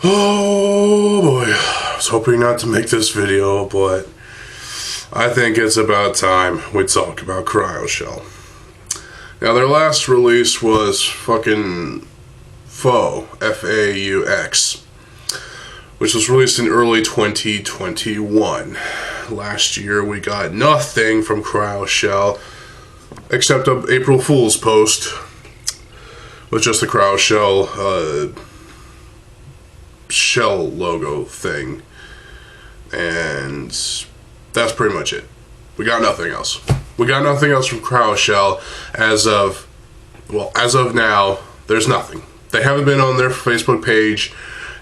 Oh boy, I was hoping not to make this video, but I think it's about time we talk about Cryoshell. Now, their last release was fucking Faux, F-A-U-X, which was released in early 2021. Last year, we got nothing from Cryoshell except an April Fool's post with just the Cryoshell shell logo thing, and that's pretty much it. We got nothing else. We got nothing else from Cryoshell as of now. There's nothing. They haven't been on their Facebook page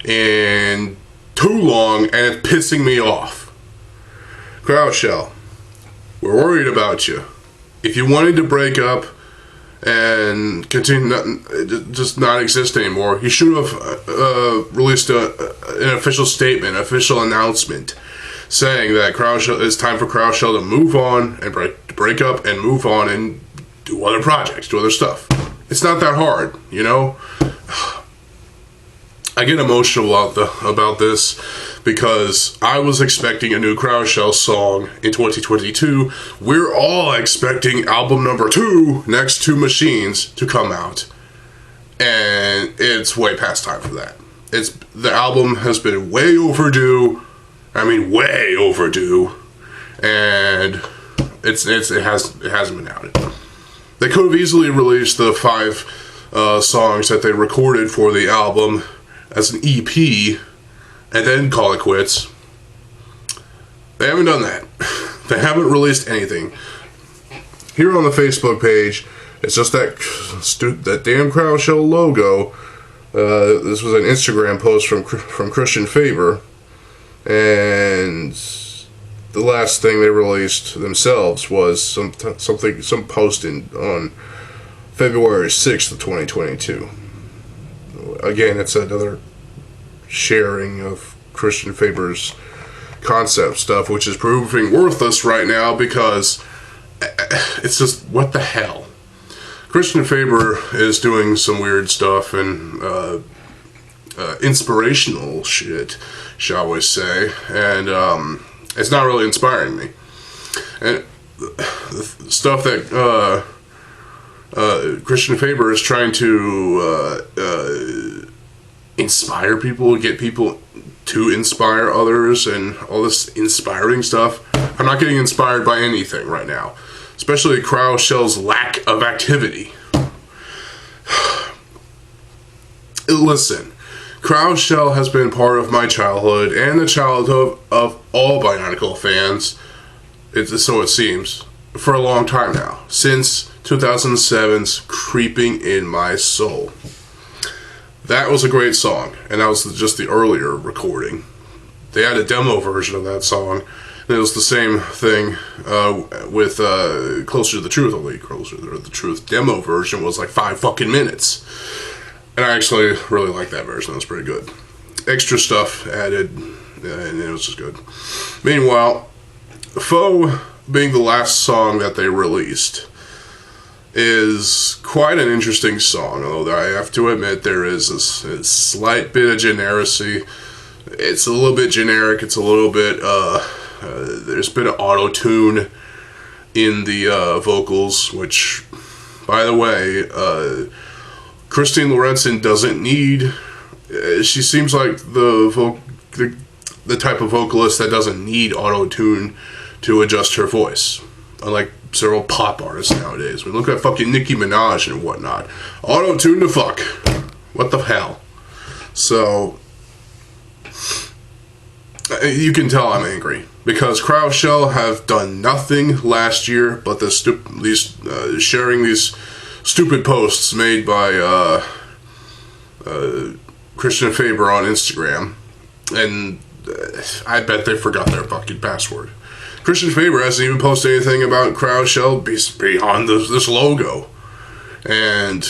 in too long, and it's pissing me off. Cryoshell, we're worried about you. If you wanted to break up and continue just not exist anymore, you should have released an official statement, official announcement, saying that it's time for Cryoshell to move on and break up and move on and do other projects, do other stuff. It's not that hard, you know. I get emotional about this because I was expecting a new Cryoshell song in 2022. We're all expecting album number 2, Next 2 Machines, to come out, and it's way past time for that. The album has been way overdue. I mean, way overdue, and it hasn't been out. They could have easily released the 5 songs that they recorded for the album as an EP and then call it quits. They haven't done that. They haven't released anything. Here on the Facebook page, it's just that damn Cryoshell logo. This was an Instagram post from Christian Favor, and the last thing they released themselves was some post on February 6th of 2022. Again, it's another sharing of Christian Favor's concept stuff, which is proving worthless right now because it's just, what the hell? Christian Favor is doing some weird stuff and inspirational shit, shall we say, and it's not really inspiring me. And the stuff that Christian Favor is trying to inspire people, get people to inspire others, and all this inspiring stuff. I'm not getting inspired by anything right now, especially Cryoshell's lack of activity. Listen, Cryoshell has been part of my childhood and the childhood of all Bionicle fans, so it seems, for a long time now, since 2007's Creeping in My Soul. That was a great song, and that was just the earlier recording. They had a demo version of that song, and it was the same thing with Closer to the Truth. Only Closer to the Truth demo version was like 5 fucking minutes. And I actually really like that version. That was pretty good. Extra stuff added, and it was just good. Meanwhile, Faux, being the last song that they released, is quite an interesting song, although I have to admit there is a slight bit of genericy. It's a little bit generic. It's a little bit, there's a bit of auto-tune in the vocals, which, by the way, Christine Lorenzen doesn't need. She seems like the type of vocalist that doesn't need auto-tune to adjust her voice, unlike several pop artists nowadays. We look at fucking Nicki Minaj and whatnot. Auto-tune the fuck. What the hell? So, you can tell I'm angry, because Cryoshell have done nothing last year but sharing these stupid posts made by Christian Favor on Instagram, and I bet they forgot their fucking password. Christian Favor hasn't even posted anything about Cryoshell beyond this logo. And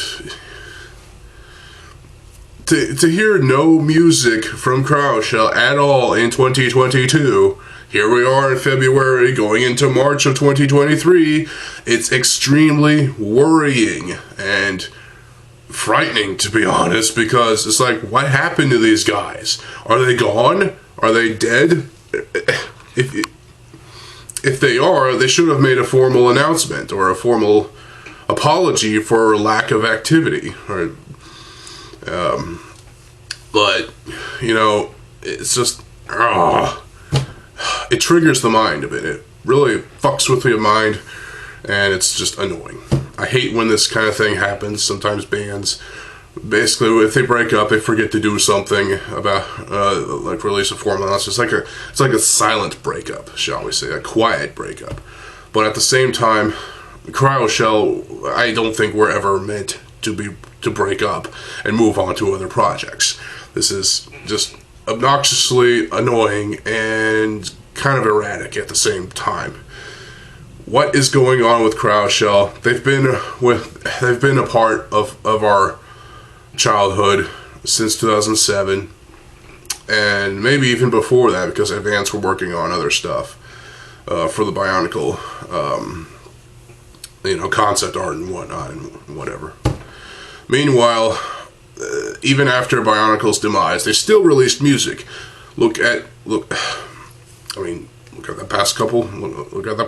to hear no music from Cryoshell at all in 2022, here we are in February, going into March of 2023, it's extremely worrying. And frightening, to be honest, because it's like, what happened to these guys? Are they gone? Are they dead? If they are, they should have made a formal announcement or a formal apology for lack of activity. Or, but, you know, it's just, it triggers the mind a bit. It really fucks with your mind, and it's just annoying. I hate when this kind of thing happens. Sometimes bands, basically, if they break up, they forget to do something about, like release a formal announcement. It's like a silent breakup, shall we say, a quiet breakup. But at the same time, Cryoshell, I don't think we're ever meant to break up and move on to other projects. This is just obnoxiously annoying and kind of erratic at the same time. What is going on with Cryoshell? They've been a part of our childhood since 2007, and maybe even before that, because Advance were working on other stuff for the Bionicle, concept art and whatnot and whatever. Meanwhile, even after Bionicle's demise, they still released music. Look at the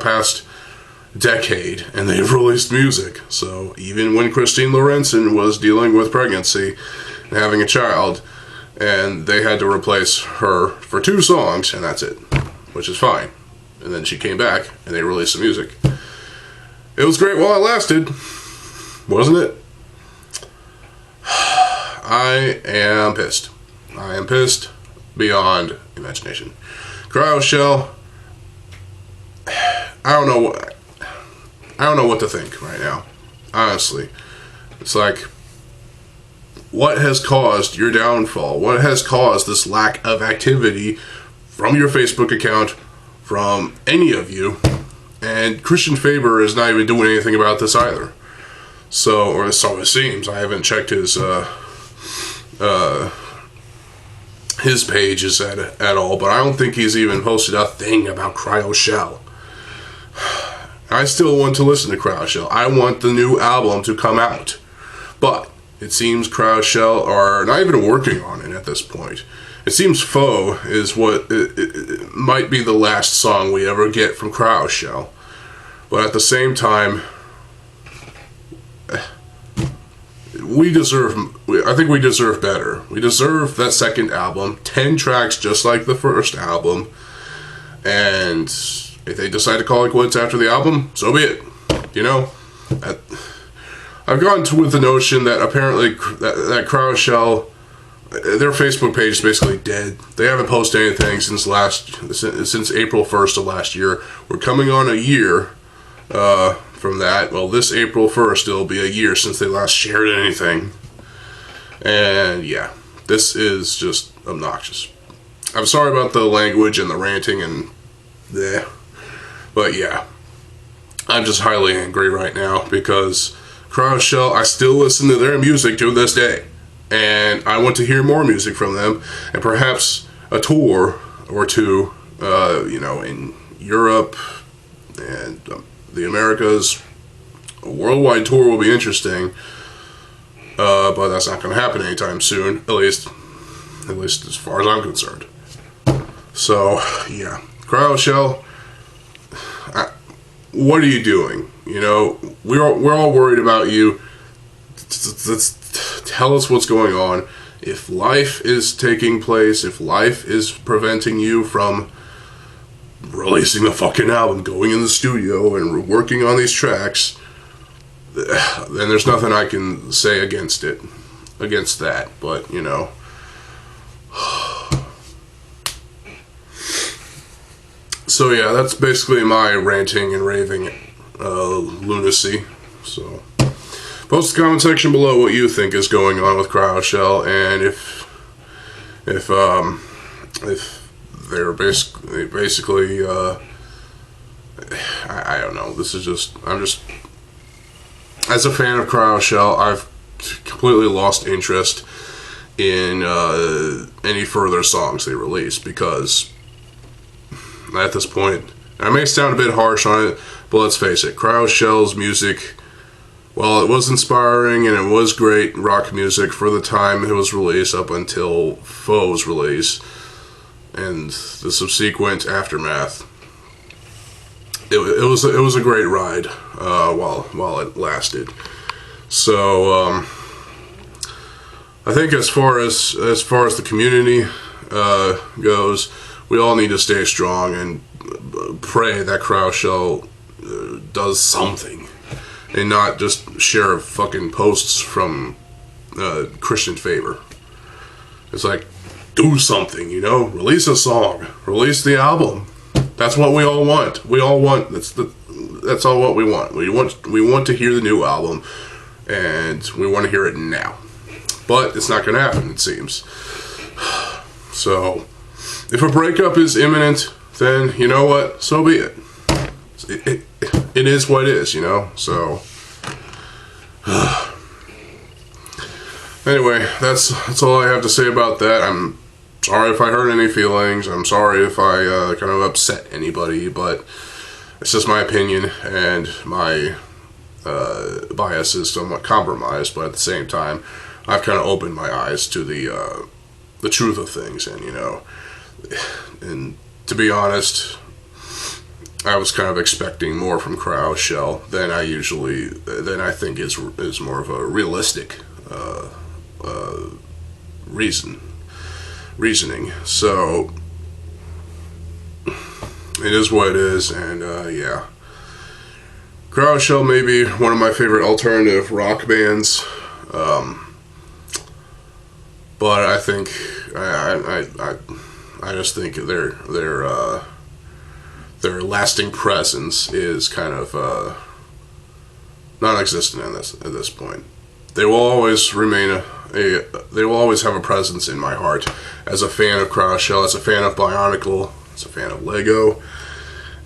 past decade, and they've released music. So even when Christine Lorenzen was dealing with pregnancy and having a child, and they had to replace her for 2 songs, and that's it, which is fine. And then she came back, and they released some music. It was great while it lasted, wasn't it? I am pissed. I am pissed beyond imagination. Cryoshell, I don't know what to think right now. Honestly, it's like, what has caused your downfall? What has caused this lack of activity from your Facebook account, from any of you? And Christian Faber is not even doing anything about this either. So, or so it seems. I haven't checked his pages at all, but I don't think he's even posted a thing about Cryoshell. I still want to listen to Cryoshell. I want the new album to come out. But it seems Cryoshell are not even working on it at this point. It seems Foe is what it might be the last song we ever get from Cryoshell. But at the same time, I think we deserve better. We deserve that second album, 10 tracks just like the first album. And if they decide to call it quits after the album, so be it. You know, I've gone with the notion that apparently that Cryoshell, their Facebook page is basically dead. They haven't posted anything since April 1st of last year. We're coming on a year from that. Well, this April 1st, it'll be a year since they last shared anything. And yeah, this is just obnoxious. I'm sorry about the language and the ranting and bleh. But yeah, I'm just highly angry right now because Cryoshell, I still listen to their music to this day. And I want to hear more music from them, and perhaps a tour or two, in Europe and the Americas. A worldwide tour will be interesting, but that's not going to happen anytime soon, at least as far as I'm concerned. So, yeah. Cryoshell, what are you doing? You know, we're all worried about you. Tell us what's going on. If life is taking place, if life is preventing you from releasing the fucking album, going in the studio and working on these tracks, then there's nothing I can say against that. But, you know, so yeah, that's basically my ranting and raving lunacy. So post the comment section below what you think is going on with Cryoshell, and if they're basically I don't know. I'm just as a fan of Cryoshell, I've completely lost interest in any further songs they release, because at this point, I may sound a bit harsh on it, but let's face it, Cryoshell's music while it was inspiring and it was great rock music for the time it was released up until Foe's release and the subsequent aftermath, it was a great ride while it lasted. So I think as far as the community goes, we all need to stay strong and pray that Cryoshell does something, and not just share fucking posts from Christian favor. It's like, do something, you know? Release a song, release the album. That's what we all want. We all want. That's all what we want. We want to hear the new album, and we want to hear it now. But it's not going to happen, it seems. So, if a breakup is imminent, then you know what? So be it. It is what it is, you know? So, anyway, that's all I have to say about that. I'm sorry if I hurt any feelings. I'm sorry if I kind of upset anybody, but it's just my opinion, and my bias is somewhat compromised, but at the same time, I've kind of opened my eyes to the truth of things, and, you know, and to be honest, I was kind of expecting more from Cryoshell than I think is more of a realistic reasoning. So it is what it is, and yeah, Cryoshell may be one of my favorite alternative rock bands, but I think I just think their lasting presence is kind of non-existent at this point. They will always remain they will always have a presence in my heart as a fan of Cryoshell, as a fan of Bionicle, as a fan of Lego,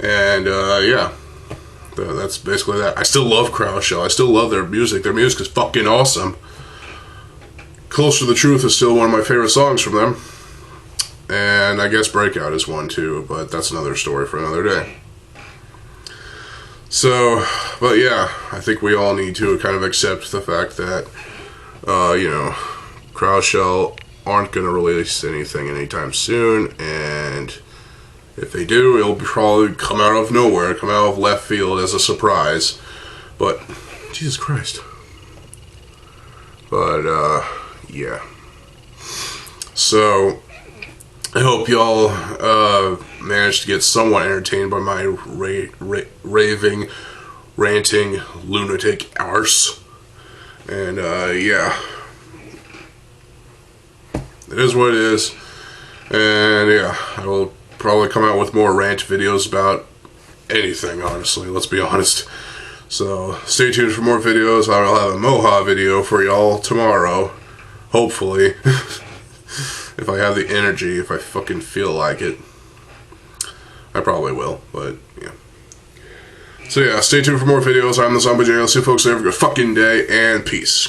and yeah, that's basically that. I still love Cryoshell. I still love their music. Their music is fucking awesome. Close to the Truth is still one of my favorite songs from them. And I guess Breakout is one too, but that's another story for another day. So, but yeah, I think we all need to kind of accept the fact that, you know, Cryoshell aren't going to release anything anytime soon, and if they do, it'll probably come out of nowhere, come out of left field as a surprise. But, Jesus Christ. But, yeah. So, I hope y'all managed to get somewhat entertained by my raving, ranting, lunatic arse. And, yeah. It is what it is. And, yeah, I will probably come out with more rant videos about anything, honestly. Let's be honest. So, stay tuned for more videos. I will have a Moha video for y'all tomorrow. Hopefully. If I have the energy, if I fucking feel like it. I probably will, but yeah. So yeah, stay tuned for more videos. I'm TheZOMBIEJ. I'll see you folks there. Have a good fucking day, and peace.